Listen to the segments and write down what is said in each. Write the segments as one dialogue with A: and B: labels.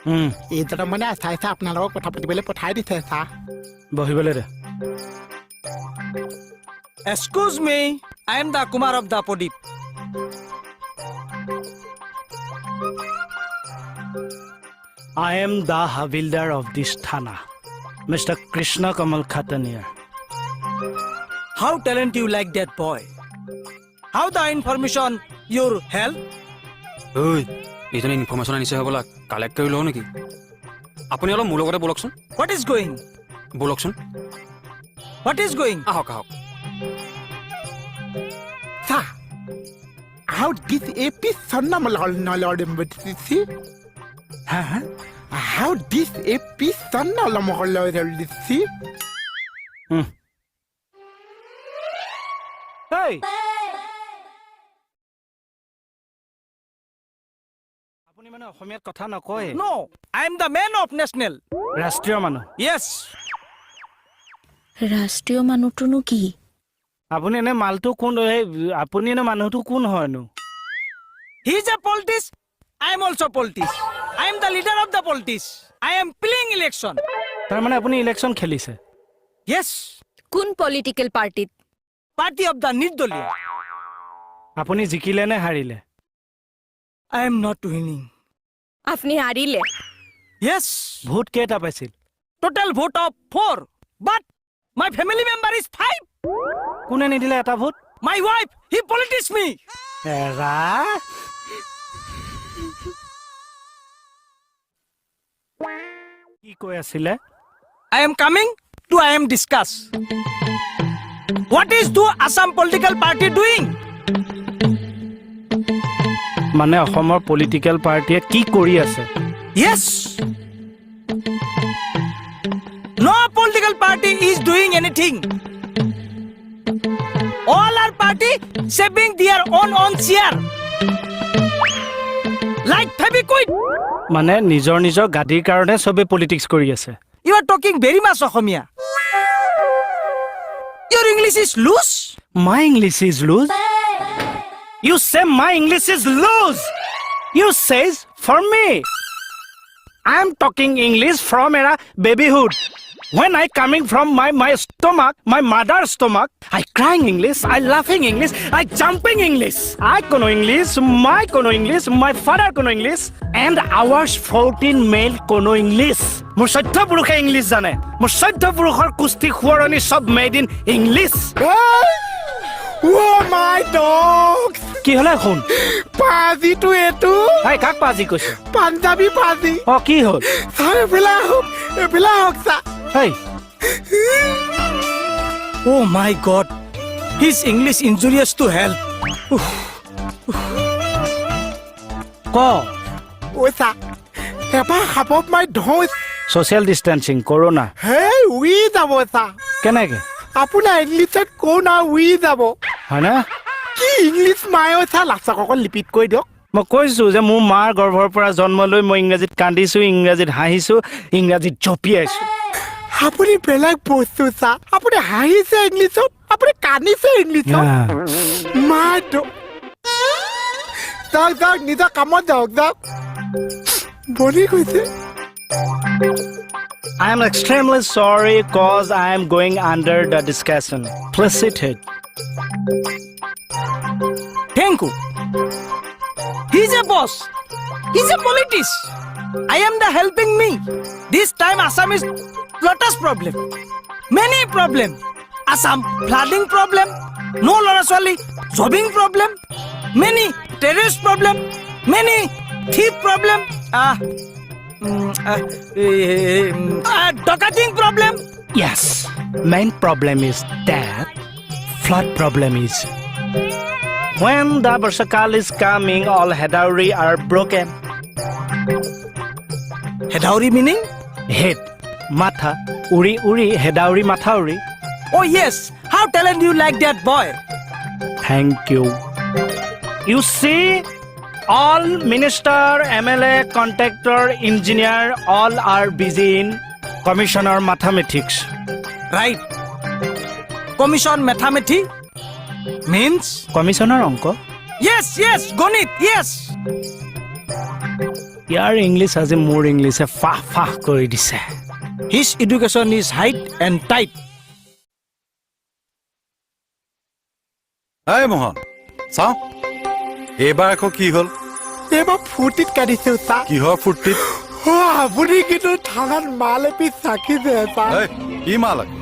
A: এইজনৰ মানে চাইছা আপোনাৰ লগত কথা পাতিবলৈ পঠাই দিছে চা
B: বহিবলৈ দে
C: Excuse me, I am the Kumar of the Podip.
B: I am the Havildar of this Thana, Mr. Krishna Kamal Khataniya.
C: How talent you like that boy? How the information your help?
D: ঐ এইজনে information আনিছে হ'বলা collect কৰি লওঁ নেকি আপুনি অলপ মোৰ লগতে বলকচোন
C: What is going?
D: বলকচোন
C: What is going?
D: আহক আহক
A: চা how this episode নলডিছি
B: হা
A: how this episode নলডিছি
B: Hey! আপুনি মানে অসমীয়াত কথা নকয়
C: No, I am the man of national.
B: ৰাষ্ট্ৰীয় মানুহ
C: Yes.
E: ৰাষ্ট্ৰীয় মানুহটোনো কি
B: আপুনি এনে মালটো কোন আপুনি এনে মানুহটো কোন হয়নো
C: He is a politics. I am also politics. I am the leader of the politics. I am playing election.
B: তাৰমানে আপুনি ইলেকশ্যন খেলিছে
C: Yes.
E: কোন পলিটিকেল পাৰ্টিত
C: Party of the Nirdoliya.
B: আপুনি জিকিলে নে হাৰিলে
C: I am not winning.
E: আপুনি হাৰিলে
C: Yes.
B: ভোট কেইটা পাইছিল
C: Total vote of 4. But my family member is 5.
B: কোনে নিদিলে এটা vote
C: My wife, he politics me.
B: এৰা কি কৈ আছিলে
C: I am coming to I am discuss. What is the Assam political party doing?
B: মানে অসমৰ পলিটিকেল পাৰ্টিয়ে কি কৰি আছে
C: Yes. No political party is doing anything. All our party saving their own share. Like Feviquid.
B: মানে নিজৰ নিজৰ গাদীৰ কাৰণে সবে পলিটিক্স কৰি আছে
C: You are talking very much Assamia. Your English is loose.
B: My English is loose. You say my English is loose. You says for me. I am talking English from era babyhood. When I coming from my stomach, my mother's stomach, I crying English, I laughing English, I jumping English. I kono English, my kono English, my father kono English, and ours 14 male kono English. মোৰ সত্য পুৰুষে English জানে মোৰ সত্য পুৰুষৰ কুস্তি খুৱৰণি সব made in English
A: oh my dog
B: কি হলে শুন
A: পাজিটো এটো
B: এই কাক পাজি কৈছে
A: পাঞ্জাবী পাজি
B: অ কি হল
A: চাই এফেলা হওক চা
B: এই
C: Oh my God. His English injurious to health.
B: ক
A: ঐ চা এবাৰ খাপত মাৰি ধওঁ
B: ছ'চিয়েল ডিষ্টেঞ্চিং কৰোণা
A: হেই উই যাব চা
B: কেনেকে
A: আপোনাৰ ইংলিছত কওঁ না উই যাব
B: হয়নে
A: কি ইংলিছ মায়ো চা লাচক অকল লিপিত কৈ দিয়ক
B: মই কৈছো যে মোৰ মাৰ গৰ্ভৰ পৰা জন্ম লৈ মই ইংৰাজীত কান্দিছো ইংৰাজীত হাঁহিছো ইংৰাজীত জঁপিয়াইছো
A: আপুনি বেলেগ বস্তু চা আপুনি হাঁহিছে ইংলিছত আপুনি কান্দিছে ইংলিছত মাই যাওক নিজৰ কামত যাওক বনি গৈছে
B: I am extremely sorry cause I am going under the discussion. Please sit it.
C: Thank you. He's a boss. He's a politics. I am the helping me. This time Assam is lotus problem. Many problem. Assam flooding problem. No Loraswali jobbing problem. Many terrorist problem. Many thief problem. Docketing problem.
B: Yes. Main problem is that flood problem is when the Barsakal is coming all Hedauri are broken.
C: Hedauri meaning?
B: Head, matha, uri, Hedauri matha uri.
C: Oh yes. How talent you like that boy?
B: Thank you. You see, all minister, MLA, contractor, engineer, all are busy in commissioner mathematics.
C: Right. Commission mathematics means?
B: Commissioner অংক?
C: Yes, Gonit, yes.
B: ইয়াৰ English আজি মোৰ ইংলিছে ফাহ ফাহ কৰি দিছে।
C: His education is height and tight.
F: এই মোহন চাওঁ এইবাৰ আকৌ কি হ'ল?
A: এইবাৰ ফূৰ্তিত কাটিছো চা।
F: কিহৰ ফূৰ্তিত?
A: আপুনি কিন্তু থানাত মাল এপিচ চাকিছে চা।
F: এই কি মাল আকৌ?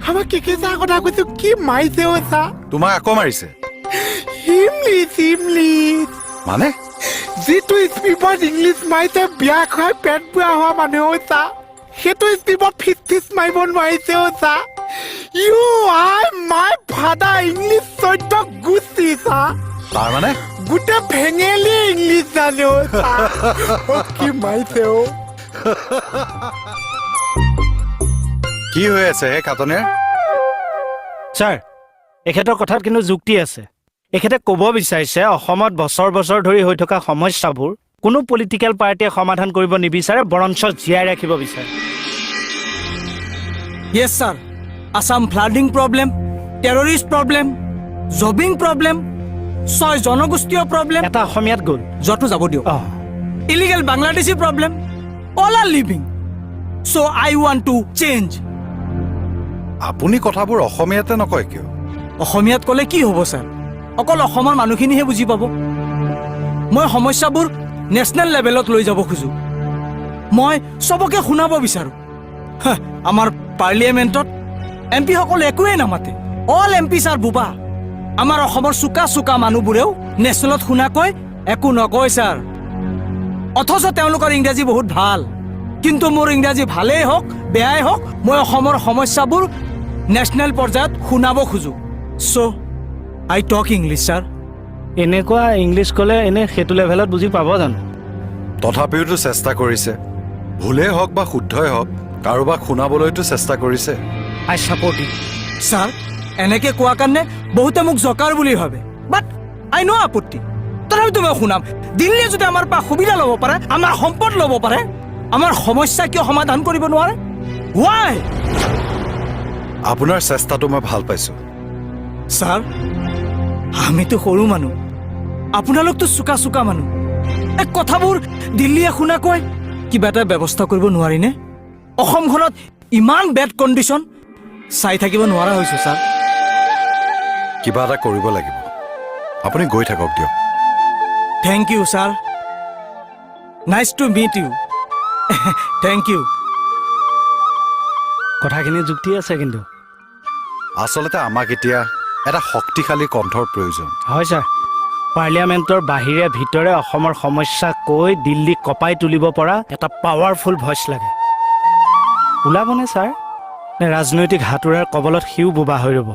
A: আমাৰ কেকেচা কথা কৈছো, কি মাৰিছে অ' চা।
F: তোমাক আকৌ মাৰিছে
A: ইংলিছ
F: মানে?
A: যিটো স্পীডত ইংলিছ মাৰিছে বিয়া খুৱাই পেট বুঢ়া হোৱা মানুহ চা, সেইটো স্পীডত ফিচ মাৰিব নোৱাৰিছে অ' চা। You I my father English চৈত্য গুচি চা।
F: তাৰমানে
A: গোটেই ফেঙেলি ইংলিছ জানে অ' চা। কি মাৰিছে অ'।
F: কি হৈ আছে হে খাটনিয়াৰ?
B: ছাৰ, এখেতৰ কথাত কিন্তু যুক্তি আছে। এখেতে ক'ব বিচাৰিছে অসমত বছৰ বছৰ ধৰি হৈ থকা সমস্যাবোৰ কোনো পলিটিকেল পাৰ্টীয়ে সমাধান কৰিব নিবিচাৰে, বৰঞ্চ জীয়াই ৰাখিব বিচাৰে।
C: Yes, sir. Assam flooding problem, terrorist problem, jobbing problem, soy জনগোষ্ঠীয় problem.
B: এটা অসমীয়াত গ'ল।
C: যতো যাব দিয়ক।
B: অঁ,
C: Illegal Bangladeshi problem. All are leaving. So I want to change.
F: আপুনি কথাবোৰ অসমীয়াতে নকয় কিয়?
C: অসমীয়াত ক'লে কি হ'ব ছাৰ? অকল অসমৰ মানুহখিনিহে বুজি পাব। মই সমস্যাবোৰ নেশ্যনেল লেভেলত লৈ যাব খোজো। মই চবকে শুনাব বিচাৰোঁ। আমাৰ পাৰ্লিয়ামেণ্টত এমপিসকল একোৱেই নামাতে। অল এমপি ছাৰ বোবা। আমাৰ অসমৰ চোকা চোকা মানুহবোৰেও নেশ্যনেলত শুনাকৈ একো নকয় ছাৰ। অথচ তেওঁলোকৰ ইংৰাজী বহুত ভাল। কিন্তু মোৰ ইংৰাজী ভালেই হওক বেয়াই হওক, মই অসমৰ সমস্যাবোৰ নেশ্যনেল পৰ্যায়ত শুনাব খোজো। চ' আই টক ইংলিছ ছাৰ।
B: এনেকুৱা ইংলিছ ক'লে এনে সেইটো লেভেলত বুজি পাব জানো?
F: তথাপিওতো চেষ্টা কৰিছে, ভুলেই হওক বা শুদ্ধই হওক কাৰোবাক শুনাবলৈতো চেষ্টা কৰিছে।
B: আই ছাপৰ্ট ইট।
C: ছাৰ, এনেকে কোৱা কাৰণে বহুতে মোক জকাৰ বুলি ভাবে, বাট আই ন' আপত্তি। তথাপিতো মই শুনাম। দিল্লীয়ে যদি আমাৰ পৰা সুবিধা ল'ব পাৰে, আমাৰ সম্পদ ল'ব পাৰে, আমাৰ সমস্যা কিয় সমাধান কৰিব নোৱাৰে? ৱাই?
F: আপোনাৰ চেষ্টাটো মই ভাল পাইছোঁ।
C: ছাৰ, আমিতো সৰু মানুহ, আপোনালোকতো চোকা চোকা মানুহ। এই কথাবোৰ দিল্লীয়ে শুনাকৈ কিবা এটা ব্যৱস্থা কৰিব নোৱাৰিনে? অসমখনত ইমান বেড কণ্ডিশ্যন চাই থাকিব নোৱাৰা হৈছোঁ ছাৰ।
F: কিবা এটা কৰিব লাগিব। আপুনি গৈ থাকক দিয়ক।
C: Thank you sir. Nice to meet you. Thank you.
B: কথাখিনি যুক্তি আছে কিন্তু।
F: আচলতে আমাক এতিয়া এটা শক্তিশালী কণ্ঠৰ প্ৰয়োজন।
B: হয় ছাৰ, পাৰ্লিয়ামেণ্টৰ বাহিৰে ভিতৰে অসমৰ সমস্যা কৈ দিল্লীক কঁপাই তুলিব পৰা এটা পাৱাৰফুল ভইচ লাগে। ওলাবনে ছাৰ? নে ৰাজনৈতিক হাতোৰাৰ কবলত সিও বোবা হৈ ৰ'ব?